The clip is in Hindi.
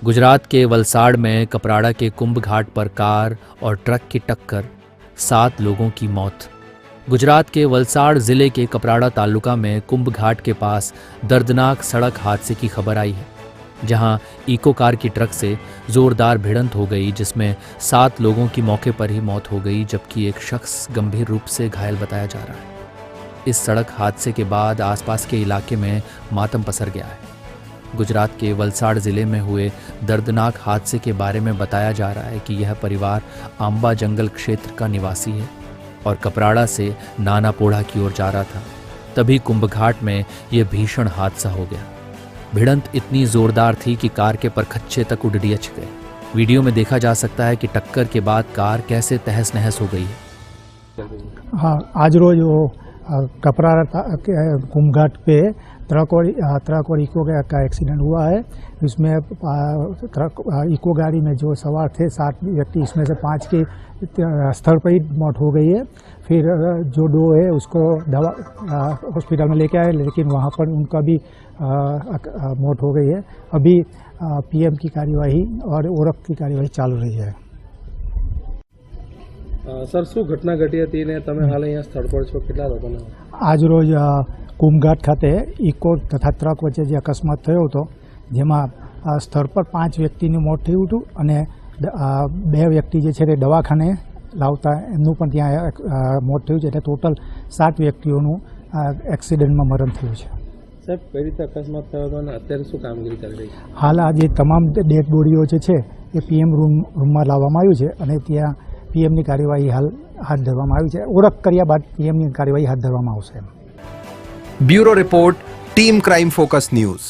गुजरात के वलसाड़ में कपराड़ा के कुंभ घाट पर कार और ट्रक की टक्कर, 7 लोगों की मौत। गुजरात के वलसाड़ जिले के कपराड़ा तालुका में कुंभ घाट के पास दर्दनाक सड़क हादसे की खबर आई है, जहां इको कार की ट्रक से जोरदार भिड़ंत हो गई, जिसमें 7 लोगों की मौके पर ही मौत हो गई, जबकि एक शख्स गंभीर रूप से घायल बताया जा रहा है। इस सड़क हादसे के बाद आसपास के इलाके में मातम पसर गया है। गुजरात के वलसाड़ जिले में हुए दर्दनाक हादसे के बारे में बताया जा रहा है कि यह परिवार आंबा जंगल क्षेत्र का निवासी है और कपराड़ा से नानापोड़ा की ओर जा रहा था। तभी कुंभ घाट में यह भीषण हादसा हो गया। भिड़ंत इतनी जोरदार थी कि कार के परखच्चे तक उड़ियच गए। वीडियो में देखा जा सकता है कि टक्कर के बाद कार कैसे तहस नहस हो गई है। हाँ, आज रोज वो कपराड़ा कुंभ घाट पे ट्रक और इको का एक्सीडेंट हुआ है। इसमें इको गाड़ी में जो सवार थे 7 व्यक्ति, इसमें से 5 की स्थल पर ही मौत हो गई है। फिर जो 2 है उसको दवा हॉस्पिटल में लेके आए, लेकिन वहाँ पर उनका भी मौत हो गई है। अभी पीएम की कार्यवाही और ओरख की कार्यवाही चालू रही है। सर, શું ઘટના ઘટી હતી ને તમે હાલ અહીંયા સ્થળ પર છો? કેટલા લોકોને? આજ રોજ કુંભઘાટ ખાતે ઇકો તથા ટ્રક વચ્ચે જે અકસ્માત થયો હતો, જેમાં સ્થળ પર 5 વ્યક્તિનું મોત થયું હતું અને 2 વ્યક્તિ જે છે તે દવાખાને લાવતા એમનું પણ ત્યાં મોત થયું છે, એટલે ટોટલ 7 વ્યક્તિઓનું એક્સિડન્ટમાં મરણ થયું છે। સાહેબ, કઈ રીતે અકસ્માત થયો હતો અને અત્યારે શું કામગીરી ચાલી રહી છે? હાલ આ જે તમામ ડેડ બોડીઓ જે છે એ પીએમ રૂમમાં લાવવામાં આવ્યું છે અને ત્યાં પીએમની કાર્યવાહી હાલ હાથ ધરવામાં આવી છે। ઓળખ કર્યા બાદ પીએમની કાર્યવાહી હાથ ધરવામાં આવશે। Bureau report, team crime focus news.